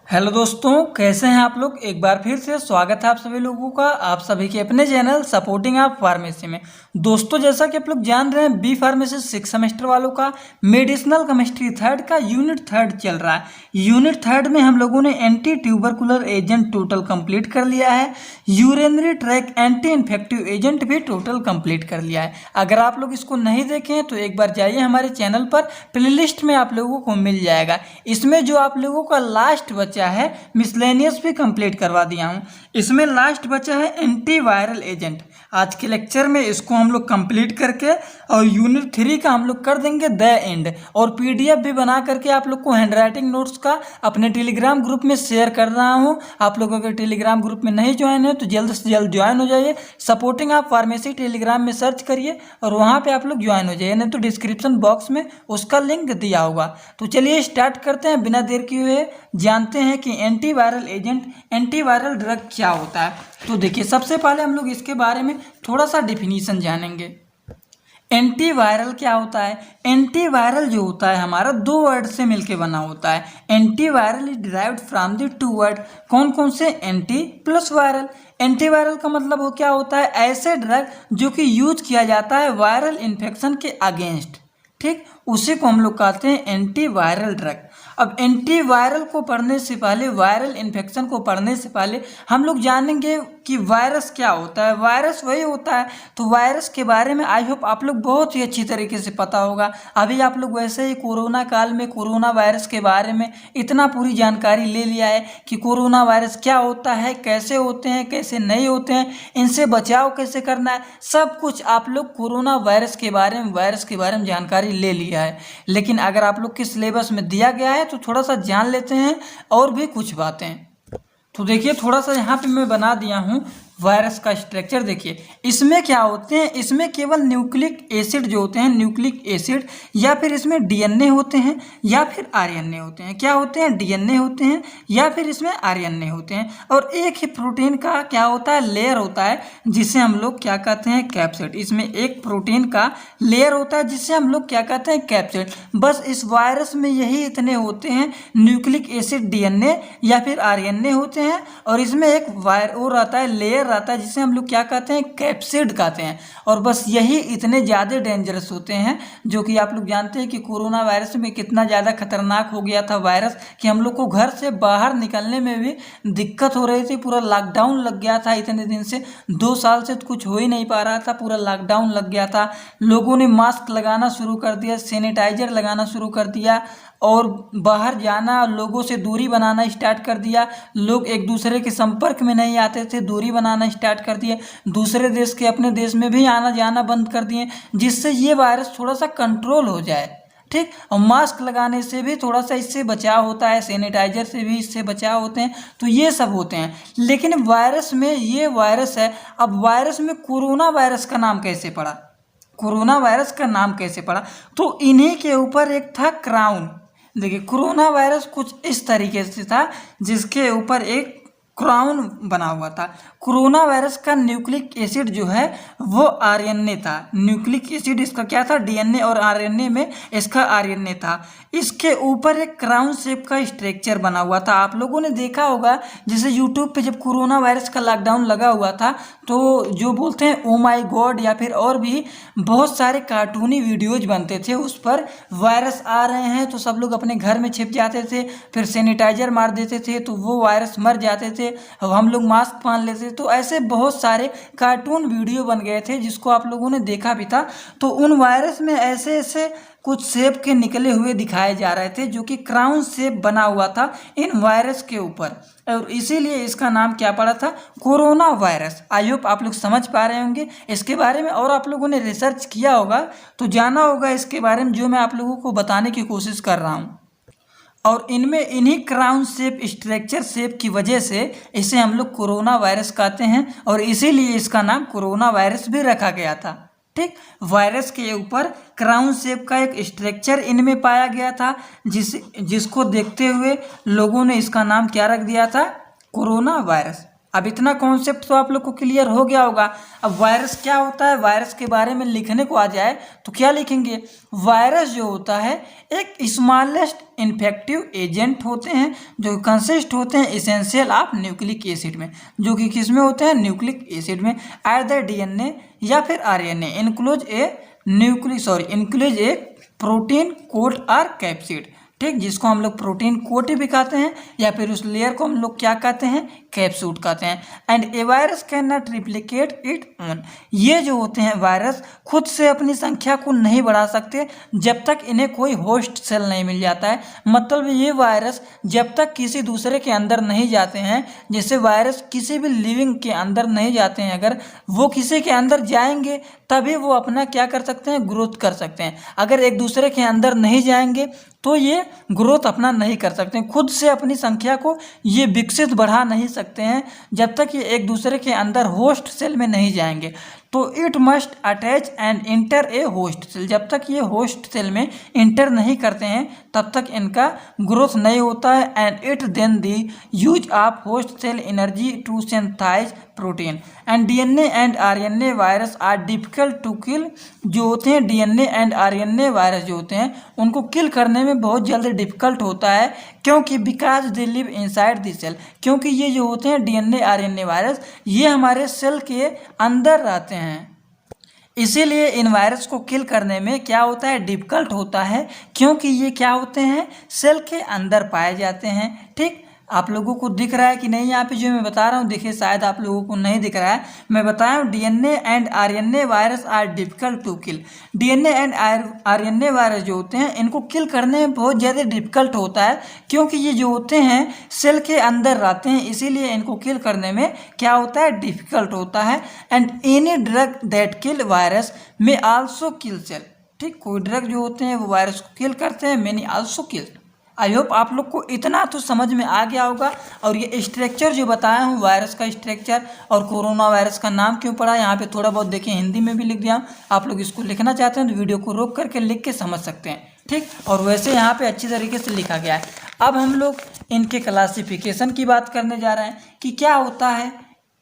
Hello दोस्तों, कैसे हैं आप लोग। एक बार फिर से स्वागत है आप सभी लोगों का आप सभी के अपने चैनल सपोर्टिंग आप फार्मेसी में। दोस्तों, जैसा कि आप लोग जान रहे हैं, बी फार्मेसी 6 सेमेस्टर वालों का मेडिसिनल केमिस्ट्री थर्ड का यूनिट थर्ड चल रहा है। यूनिट थर्ड में हम लोगों ने anti tubercular agent total complete कर लिया है। Urinary track anti infective agent भी टोटल कंप्लीट कर लिया है। अगर आप लोग इसको नहीं देखें तो एक बार जाइए हमारे चैनल पर, प्लेलिस्ट में आप लोगों को मिल जाएगा। इसमें जो आप लोगों का लास्ट बचा है, मिसलेनियस भी कंप्लीट करवा दिया हूँ। इसमें लास्ट बचा है एंटी वायरल एजेंट। आज के लेक्चर में इसको हम लोग कंप्लीट करके और यूनिट 3 का हम लोग कर देंगे द एंड। और पीडीएफ भी बना करके आप लोग को हैंडराइटिंग नोट्स का अपने टेलीग्राम ग्रुप में शेयर कर रहा हूँ। आप लोग अगर टेलीग्राम ग्रुप में नहीं ज्वाइन है तो जल्द से जल्द ज्वाइन हो जाइए। सपोर्टिंग आप फार्मेसी टेलीग्राम में सर्च करिए और वहाँ पे आप लोग ज्वाइन हो जाइए, नहीं तो डिस्क्रिप्शन बॉक्स में उसका लिंक दिया होगा। तो चलिए स्टार्ट करते हैं बिना देर किए हुए, जानते हैं कि एंटीवायरल एजेंट, एंटीवायरल ड्रग क्या होता है। तो देखिए, सबसे पहले हम लोग इसके बारे में थोड़ा सा डिफिनीशन जानेंगे। एंटीवायरल क्या होता है। एंटीवायरल जो होता है हमारा दो वर्ड से मिलके बना होता है। Antiviral is derived from the two word. कौन कौन से? Anti plus viral. एंटीवायरल का मतलब वो क्या होता है, ऐसे ड्रग जो कि यूज किया जाता है वायरल इन्फेक्शन के अगेंस्ट। ठीक, उसी को हम लोग कहते हैं एंटीवायरल ड्रग। अब एंटीवायरल को पढ़ने से पहले, वायरल इन्फेक्शन को पढ़ने से पहले हम लोग जानेंगे कि वायरस क्या होता है। वायरस वही होता है, तो वायरस के बारे में आई होप आप लोग बहुत ही अच्छी तरीके से पता होगा। अभी आप लोग वैसे ही कोरोना काल में कोरोना वायरस के बारे में इतना पूरी जानकारी ले लिया है कि कोरोना वायरस क्या होता है, कैसे होते हैं, कैसे नहीं होते हैं, इनसे बचाव कैसे करना है, सब कुछ आप लोग कोरोना वायरस के बारे में जानकारी ले लिया है। लेकिन अगर आप लोग के सिलेबस में दिया गया है तो थोड़ा सा जान लेते हैं और भी कुछ बातें। तो देखिए, थोड़ा सा यहाँ पे मैं बना दिया हूँ वायरस का स्ट्रक्चर। देखिए, इसमें क्या होते हैं, इसमें केवल न्यूक्लिक एसिड जो होते हैं, न्यूक्लिक एसिड, या फिर इसमें डीएनए होते हैं या फिर आरएनए होते हैं। क्या होते हैं? डीएनए होते हैं या फिर इसमें आरएनए होते हैं। और एक ही प्रोटीन का क्या होता है, लेयर होता है, जिसे हम लोग क्या कहते हैं, कैप्सिड। इसमें एक प्रोटीन का लेयर होता है जिसे हम लोग क्या कहते हैं, कैप्सिड। बस इस वायरस में यही इतने होते हैं, न्यूक्लिक एसिड, डीएनए या फिर आरएनए होते हैं। और इसमें एक वो रहता है, लेयर रहता है, जिसे हम लोग क्या कहते हैं, कैप्सिड कहते हैं। और बस यही इतने ज़्यादा डेंजरस होते हैं, जो कि आप लोग जानते हैं कि कोरोना वायरस में कितना ज़्यादा खतरनाक हो गया था वायरस कि हम लोग को घर से बाहर निकलने में भी दिक्कत हो रही थी। पूरा लॉकडाउन लग गया था इतने दिन से, 2 साल से तो कुछ हो ही नहीं पा रहा था, पूरा लॉकडाउन लग गया था। लोगों ने मास्क लगाना शुरू कर दिया, सैनिटाइजर लगाना शुरू कर दिया और बाहर जाना, लोगों से दूरी बनाना स्टार्ट कर दिया। लोग एक दूसरे के संपर्क में नहीं आते थे, दूरी बनाना स्टार्ट कर दिए। दूसरे देश के अपने देश में भी आना जाना बंद कर दिए, जिससे ये वायरस थोड़ा सा कंट्रोल हो जाए। ठीक, और मास्क लगाने से भी थोड़ा सा इससे बचाव होता है, सैनिटाइजर से भी इससे बचाव होते हैं। तो ये सब होते हैं। लेकिन वायरस में, ये वायरस है, अब वायरस में कोरोना वायरस का नाम कैसे पड़ा, कोरोना वायरस का नाम कैसे पड़ा? तो इन्हीं के ऊपर एक था क्राउन। देखिए, कोरोना वायरस कुछ इस तरीके से था, जिसके ऊपर एक क्राउन बना हुआ था। कोरोना वायरस का न्यूक्लिक एसिड जो है वो आरएनए था। न्यूक्लिक एसिड इसका क्या था, डीएनए, और आरएनए में इसका आरएनए था। इसके ऊपर एक क्राउन शेप का स्ट्रक्चर बना हुआ था। आप लोगों ने देखा होगा, जैसे यूट्यूब पे जब कोरोना वायरस का लॉकडाउन लगा हुआ था तो जो बोलते हैं ओ माई गॉड, या फिर और भी बहुत सारे कार्टूनी वीडियोज बनते थे, उस पर वायरस आ रहे हैं तो सब लोग अपने घर में छिप जाते थे, फिर सैनिटाइजर मार देते थे तो वो वायरस मर जाते थे। अब हम लोग मास्क पहन लेते थे। तो ऐसे बहुत सारे कार्टून वीडियो बन गए थे जिसको आप लोगों ने देखा भी था। तो उन वायरस में ऐसे ऐसे कुछ शेप के निकले हुए दिखाए जा रहे थे, जो कि क्राउन शेप बना हुआ था इन वायरस के ऊपर, और इसीलिए इसका नाम क्या पड़ा था, कोरोना वायरस। आई होप आप लोग समझ पा रहे होंगे इसके बारे में, और आप लोगों ने रिसर्च किया होगा तो जाना होगा इसके बारे में, जो मैं आप लोगों को बताने की कोशिश कर रहा हूँ। और इनमें इन्हीं क्राउन शेप, स्ट्रक्चर शेप की वजह से इसे हम लोग कोरोना वायरस कहते हैं, और इसीलिए इसका नाम कोरोना वायरस भी रखा गया था। ठीक, वायरस के ऊपर क्राउन शेप का एक स्ट्रक्चर इनमें पाया गया था, जिसको देखते हुए लोगों ने इसका नाम क्या रख दिया था, कोरोना वायरस। अब इतना कॉन्सेप्ट तो आप लोग को क्लियर हो गया होगा। अब वायरस क्या होता है, वायरस के बारे में लिखने को आ जाए तो क्या लिखेंगे, वायरस जो होता है एक स्मॉलेस्ट इन्फेक्टिव एजेंट होते हैं जो कंसिस्ट होते हैं इसेंशियल ऑफ न्यूक्लिक एसिड में, जो कि किस में होते हैं, न्यूक्लिक एसिड में, आइदर डीएनए या फिर आरएनए, इंक्लूज ए प्रोटीन कोट और कैप्सिड, ठीक, जिसको हम लोग प्रोटीन कोट भी कहते हैं या फिर उस लेयर को हम लोग क्या कहते हैं, कैप्सूड कहते हैं। And A virus can not replicate it own, ये जो होते हैं वायरस खुद से अपनी संख्या को नहीं बढ़ा सकते जब तक इन्हें कोई होस्ट सेल नहीं मिल जाता है। मतलब ये वायरस जब तक किसी दूसरे के अंदर नहीं जाते हैं, जैसे वायरस किसी भी लिविंग के अंदर नहीं जाते हैं, अगर वो किसी के अंदर जाएंगे तभी वो अपना क्या कर सकते हैं, ग्रोथ कर सकते हैं। अगर एक दूसरे के अंदर नहीं जाएंगे तो ये ग्रोथ अपना नहीं कर सकते हैं, खुद से अपनी संख्या को ये विकसित बढ़ा नहीं सकते हैं जब तक ये एक दूसरे के अंदर होस्ट सेल में नहीं जाएंगे। तो it must attach and enter a host cell, जब तक ये होस्ट सेल में इंटर नहीं करते हैं तब तक इनका ग्रोथ नहीं होता है। And it then the use of host cell energy to synthesise protein and DNA and RNA virus are difficult to kill, जो होते हैं डीएनए एंड आरएनए वायरस जो होते हैं उनको किल करने में बहुत जल्द डिफिकल्ट होता है, क्योंकि because they live inside the cell, क्योंकि ये जो होते हैं डीएनए आरएनए वायरस ये हमारे सेल के अंदर रहते हैं, इसीलिए इन वायरस को किल करने में क्या होता है, डिफिकल्ट होता है, क्योंकि ये क्या होते हैं, सेल के अंदर पाए जाते हैं। ठीक, आप लोगों को दिख रहा है कि नहीं, यहाँ पे जो मैं बता रहा हूँ, देखिए शायद आप लोगों को नहीं दिख रहा है, मैं बताया हूँ DNA and RNA virus are difficult to kill. DNA and RNA virus जो होते हैं इनको किल करने में बहुत ज़्यादा डिफिकल्ट होता है, क्योंकि ये जो होते हैं सेल के अंदर रहते हैं, इसीलिए इनको किल करने में क्या होता है, डिफिकल्ट होता है। And any drug that kill virus में आल्सो किल सेल, ठीक, कोई ड्रग जो होते हैं वो वायरस को किल करते हैं, many also kill. I hope आप लोग को इतना तो समझ में आ गया होगा। और ये स्ट्रक्चर जो बताया हूँ वायरस का स्ट्रक्चर और कोरोना वायरस का नाम क्यों पड़ा, यहाँ पे थोड़ा बहुत देखिए हिंदी में भी लिख दिया। आप लोग इसको लिखना चाहते हैं तो वीडियो को रोक करके लिख के समझ सकते हैं, ठीक। और वैसे यहाँ पे अच्छी तरीके से लिखा गया है। अब हम लोग इनके क्लासिफिकेशन की बात करने जा रहे हैं कि क्या होता है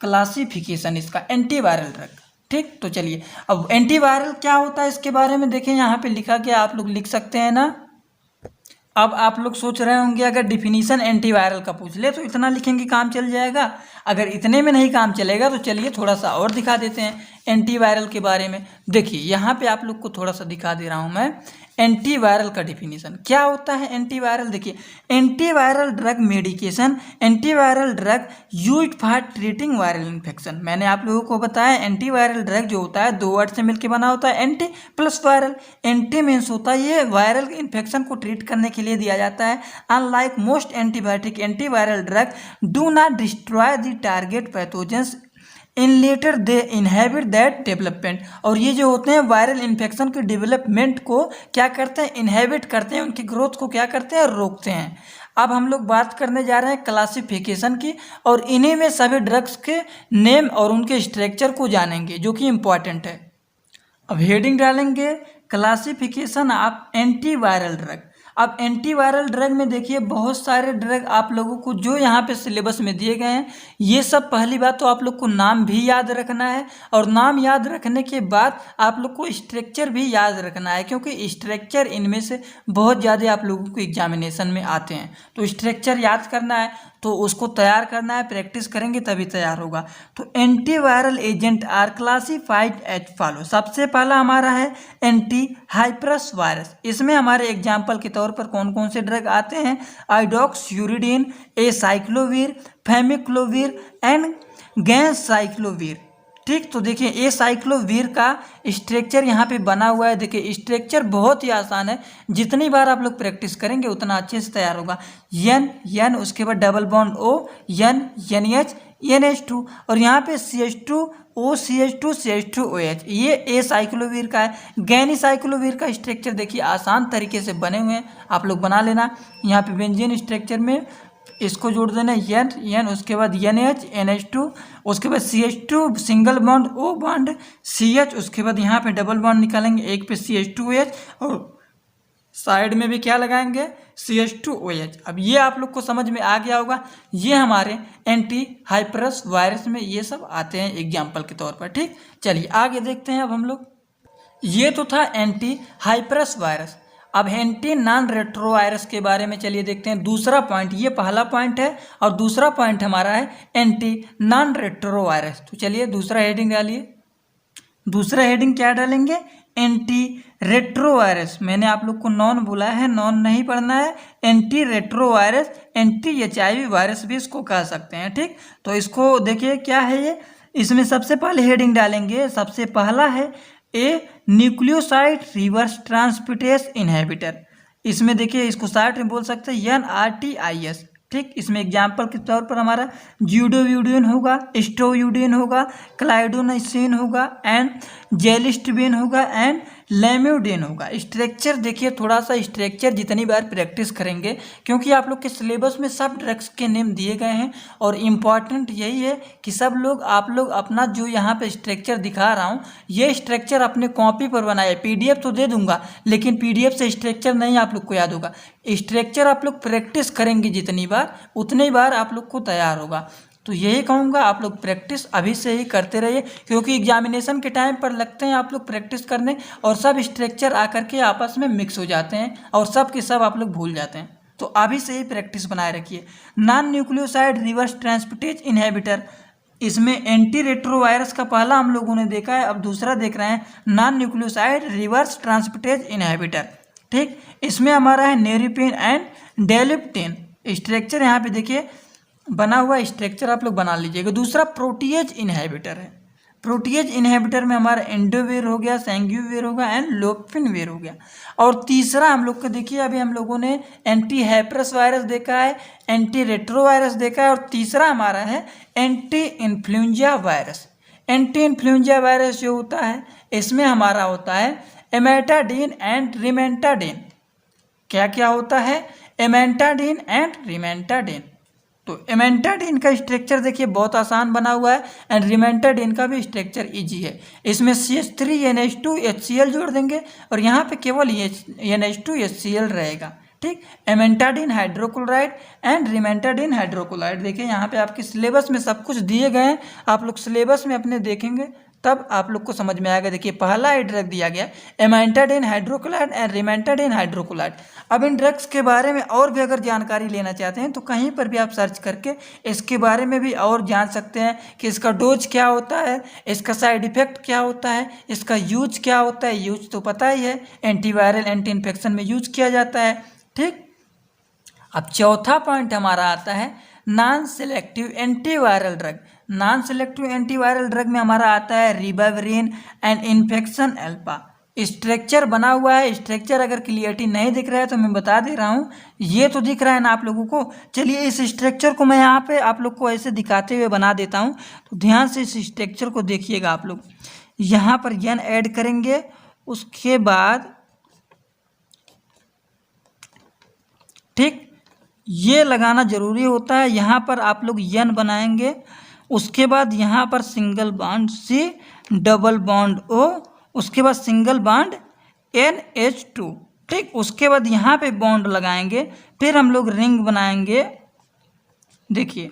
क्लासिफिकेशन इसका, एंटीवायरल ड्रग, ठीक। तो चलिए अब एंटीवायरल क्या होता है इसके बारे में देखें, यहाँ पे लिखा गया, आप लोग लिख सकते हैं ना। अब आप लोग सोच रहे होंगे अगर डिफिनीशन एंटीवायरल का पूछ ले तो इतना लिखेंगे काम चल जाएगा, अगर इतने में नहीं काम चलेगा तो चलिए थोड़ा सा और दिखा देते हैं एंटीवायरल के बारे में। देखिए यहाँ पे आप लोग को थोड़ा सा दिखा दे रहा हूँ मैं एंटीवायरल का डिफिनीशन क्या होता है। एंटीवायरल देखिए, antiviral drug medication, antiviral drug used for treating viral infection. मैंने आप लोगों को बताया एंटीवायरल ड्रग जो होता है दो वर्ड से मिलकर बना होता है, anti plus viral. Anti means होता है ये वायरल इन्फेक्शन को ट्रीट करने के लिए दिया जाता है। Unlike most antibiotic, antiviral drug do not destroy the target pathogens in letter they inhibit that development. और ये जो होते हैं वायरल इन्फेक्शन के डेवलपमेंट को क्या करते हैं, इनहेबिट करते हैं, उनकी ग्रोथ को क्या करते हैं, रोकते हैं। अब हम लोग बात करने जा रहे हैं क्लासिफिकेशन की, और इन्हीं में सभी ड्रग्स के नेम और उनके स्ट्रक्चर को जानेंगे जो कि इम्पॉर्टेंट है। अब हेडिंग डालेंगे क्लासिफिकेशन ऑफ एंटीवायरल ड्रग। अब एंटीवायरल ड्रग में देखिए बहुत सारे ड्रग आप लोगों को जो यहाँ पे सिलेबस में दिए गए हैं, ये सब पहली बात तो आप लोग को नाम भी याद रखना है, और नाम याद रखने के बाद आप लोग को स्ट्रक्चर भी याद रखना है, क्योंकि स्ट्रक्चर इनमें से बहुत ज़्यादा आप लोगों को एग्जामिनेशन में आते हैं। तो स्ट्रक्चर याद करना है, तो उसको तैयार करना है, प्रैक्टिस करेंगे तभी तैयार होगा। तो antiviral agent are classified as follow. सबसे पहला हमारा है एंटी हाइपरस वायरस। इसमें हमारे एग्जाम्पल के तौर पर कौन कौन से ड्रग आते हैं, आइडोक्सियूरिडीन, एसाइक्लोवीर, फेमिक्लोवीर एंड गैंसाइक्लोवीर, ठीक। तो देखिए ए साइक्लोवीर का स्ट्रक्चर यहाँ पे बना हुआ है। देखिए स्ट्रक्चर बहुत ही आसान है, जितनी बार आप लोग प्रैक्टिस करेंगे उतना अच्छे से तैयार होगा। एन एन, उसके बाद double bond O, N N H NH2, और यहाँ पे CH2O CH2 CH2OH, ये ए साइक्लोवीर का है। गैनी साइक्लोवीर का स्ट्रक्चर देखिए आसान तरीके से बने हुए हैं, आप लोग बना लेना। यहाँ पे बेंजीन स्ट्रक्चर में इसको जोड़ देना एन, उसके बाद NH NH2, उसके बाद CH2 single bond O bond CH, उसके बाद यहाँ पे डबल बॉन्ड निकालेंगे, एक पे CH2OH और साइड में भी क्या लगाएंगे, CH2OH। अब ये आप लोग को समझ में आ गया होगा, ये हमारे एंटी हाइपरस वायरस में ये सब आते हैं एग्जाम्पल के तौर पर। ठीक, चलिए आगे देखते हैं अब हम लोग। ये तो था एंटी हाइपरस वायरस। अब एंटी नॉन रेट्रोवायरस के बारे में चलिए देखते हैं। दूसरा पॉइंट, ये पहला पॉइंट है और दूसरा पॉइंट हमारा है एंटी नॉन रेट्रोवायरस। तो चलिए दूसरा हेडिंग डालिए। दूसरा हेडिंग क्या डालेंगे, एंटी रेट्रोवायरस। मैंने आप लोग को नॉन बोला है, नॉन नहीं पढ़ना है। Anti retrovirus, anti HIV virus भी इसको कह सकते हैं। ठीक, तो इसको देखिए क्या है ये। इसमें सबसे पहले हेडिंग डालेंगे, सबसे पहला है ए न्यूक्लियोसाइड रिवर्स ट्रांसपोर्टेज इनहिबिटर। इसमें देखिए इसको शार्ट में बोल सकते हैं NRTIS। ठीक, इसमें एग्जाम्पल के तौर पर हमारा ज्यूडोव्यूडिन होगा, स्टोव्यूडिन होगा, क्लाइडोनाइसिन होगा एंड जेलिस्टबिन होगा एंड लेम्यूडिन होगा। स्ट्रक्चर देखिए, थोड़ा सा स्ट्रक्चर जितनी बार प्रैक्टिस करेंगे, क्योंकि आप लोग के सिलेबस में सब ड्रग्स के नेम दिए गए हैं और इम्पॉर्टेंट यही है कि सब लोग आप लोग अपना जो यहाँ पे स्ट्रक्चर दिखा रहा हूँ, ये स्ट्रक्चर अपने कॉपी पर बनाए। PDF तो दे दूंगा, लेकिन PDF से स्ट्रक्चर नहीं आप लोग को याद होगा। स्ट्रक्चर आप लोग प्रैक्टिस करेंगे जितनी बार, उतनी बार आप लोग को तैयार होगा। तो यही कहूँगा, आप लोग प्रैक्टिस अभी से ही करते रहिए, क्योंकि एग्जामिनेशन के टाइम पर लगते हैं आप लोग प्रैक्टिस करने और सब स्ट्रक्चर आकर के आपस में मिक्स हो जाते हैं और सब के सब आप लोग भूल जाते हैं। तो अभी से ही प्रैक्टिस बनाए रखिए। नॉन न्यूक्लियोसाइड रिवर्स ट्रांसपोर्टेज इनहिबिटर, इसमें एंटी रेट्रोवायरस का पहला हम लोगों ने देखा है, अब दूसरा देख रहे हैं नॉन न्यूक्लियोसाइड रिवर्स ट्रांसपोर्टेज इनहिबिटर। ठीक, इसमें हमारा है नेरिपिन एंड डेलिप्टिन। स्ट्रक्चर यहाँ पे देखिए बना हुआ, स्ट्रक्चर आप लोग बना लीजिएगा। दूसरा प्रोटीएज इनहिबिटर है। प्रोटीएज इनहिबिटर में हमारा एंडोवेर हो गया, सैंग्यूवेर होगा एंड लोपिनवेर हो गया। और तीसरा हम लोग को देखिए, अभी हम लोगों ने एंटी हैपरस वायरस देखा है, एंटी रेट्रोवायरस देखा है, और तीसरा हमारा है anti influenza virus. Anti influenza virus जो होता है, इसमें हमारा होता है एमेटाडीन एंड रिमेंटाडीन। क्या क्या होता है, एमेटाडीन एंड रिमेंटाडीन। तो एमेंटाडीन का स्ट्रक्चर देखिए बहुत आसान बना हुआ है एंड रिमेंटाडीन का भी स्ट्रक्चर इजी है। इसमें CH3NH2HCl जोड़ देंगे और यहाँ पे केवल NH2HCl रहेगा। ठीक, एमेंटाडीन हाइड्रोक्लोराइड एंड रिमेंटाडीन हाइड्रोक्लोराइड। देखिए यहाँ पे आपके सिलेबस में सब कुछ दिए गए हैं, आप लोग सिलेबस में अपने देखेंगे तब आप लोग को समझ में आएगा। देखिए पहला ही ड्रग दिया गया एमेंटाडीन हाइड्रोक्लोराइड एंड रिमेंटाडीन हाइड्रोक्लोराइड। अब इन ड्रग्स के बारे में और भी अगर जानकारी लेना चाहते हैं तो कहीं पर भी आप सर्च करके इसके बारे में भी और जान सकते हैं कि इसका डोज क्या होता है, इसका साइड इफेक्ट क्या होता है, इसका यूज क्या होता है। यूज तो पता ही है, एंटीवायरल एंटी इन्फेक्शन में यूज किया जाता है। ठीक, अब चौथा पॉइंट हमारा आता है non selective antiviral drug. Non selective antiviral drug में हमारा आता है ribavirin and infection alpha. Structure बना हुआ है, स्ट्रक्चर अगर क्लियरिटी नहीं दिख रहा है तो मैं बता दे रहा हूँ, ये तो दिख रहा है ना आप लोगों को। चलिए इस स्ट्रक्चर को मैं यहाँ पे आप लोग को ऐसे दिखाते हुए बना देता हूँ, तो ध्यान से इस स्ट्रक्चर को देखिएगा आप लोग। यहाँ पर यन ऐड करेंगे, उसके बाद ठीक ये लगाना जरूरी होता है। यहाँ पर आप लोग यन बनाएंगे, उसके बाद यहाँ पर single bond C, double bond O, उसके बाद सिंगल बॉन्ड NH2। ठीक, उसके बाद यहाँ पे बॉन्ड लगाएंगे, फिर हम लोग रिंग बनाएंगे। देखिए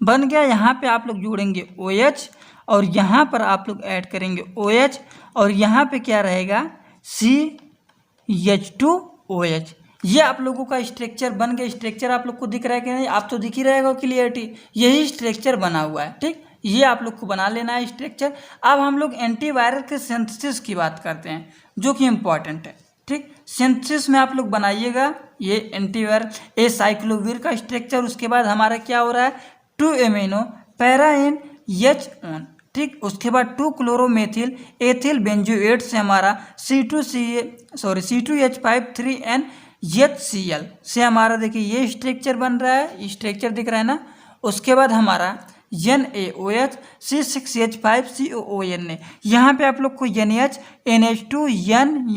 बन गया। यहाँ पे आप लोग जोड़ेंगे OH और यहाँ पर आप लोग ऐड करेंगे OH और यहाँ पे क्या रहेगा CH2OH। ये आप लोगों का स्ट्रक्चर बन गया। स्ट्रक्चर आप लोग को दिख रहा है कि नहीं, आप तो दिख ही रहेगा क्लियरिटी, यही स्ट्रक्चर बना हुआ है। ठीक, ये आप लोग को बना लेना है स्ट्रक्चर। अब हम लोग एंटीवायरल के सिंथेसिस की बात करते हैं, जो कि इम्पॉर्टेंट है। ठीक, सिंथेसिस में आप लोग बनाइएगा ये एंटीवायरल ए साइक्लोवीर का स्ट्रक्चर। उसके बाद हमारा क्या हो रहा है 2 एमिनो पैराइन H ऑन। ठीक, उसके बाद 2 क्लोरोमेथिल एथिल बेंजोएट से हमारा C2H5 HCl से हमारा देखिए ये स्ट्रक्चर बन रहा है, स्ट्रक्चर दिख रहा है ना। उसके बाद हमारा NaOH C6H5COONA। यहाँ पे आप लोग को NH, NH2, N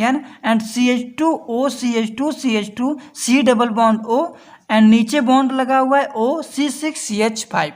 and CH2O, CH2, CH2, C double bond O and नीचे बॉन्ड लगा हुआ है O C6CH5।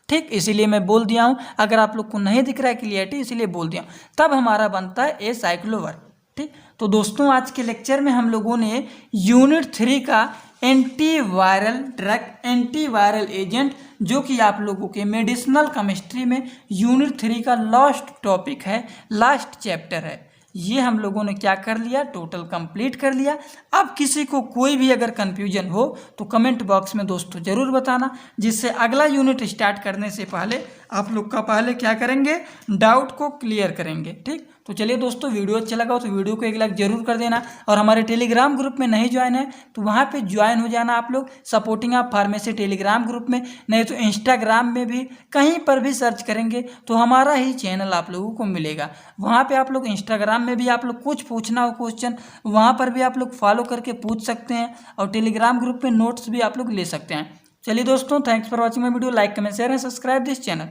ठीक, इसीलिए मैं बोल दिया हूँ, अगर आप लोग को नहीं दिख रहा है क्लियरिटी इसीलिए बोल दिया हूँ। तब हमारा बनता है ए साइक्लोवर। ठीक। तो दोस्तों आज के लेक्चर में हम लोगों ने यूनिट 3 का एंटीवायरल ड्रग, एंटीवायरल एजेंट, जो कि आप लोगों के मेडिसिनल केमिस्ट्री में यूनिट 3 का लास्ट टॉपिक है, लास्ट चैप्टर है, ये हम लोगों ने क्या कर लिया, टोटल कंप्लीट कर लिया। अब किसी को कोई भी अगर कंफ्यूजन हो तो कमेंट बॉक्स में दोस्तों ज़रूर बताना, जिससे अगला यूनिट स्टार्ट करने से पहले आप लोग का पहले क्या करेंगे, डाउट को क्लियर करेंगे। ठीक, तो चलिए दोस्तों, वीडियो अच्छा लगा हो तो वीडियो को एक लाइक जरूर कर देना, और हमारे टेलीग्राम ग्रुप में नहीं ज्वाइन है तो वहाँ पे ज्वाइन हो जाना आप लोग, सपोर्टिंग आप फार्मेसी टेलीग्राम ग्रुप में, नहीं तो इंस्टाग्राम में भी कहीं पर भी सर्च करेंगे तो हमारा ही चैनल आप लोगों को मिलेगा। वहाँ पे आप लोग इंस्टाग्राम में भी आप लोग कुछ पूछना हो क्वेश्चन, वहाँ पर भी आप लोग फॉलो करके पूछ सकते हैं, और टेलीग्राम ग्रुप में नोट्स भी आप लोग ले सकते हैं। चलिए दोस्तों, thanks for watching my video. Like comment share and subscribe this channel.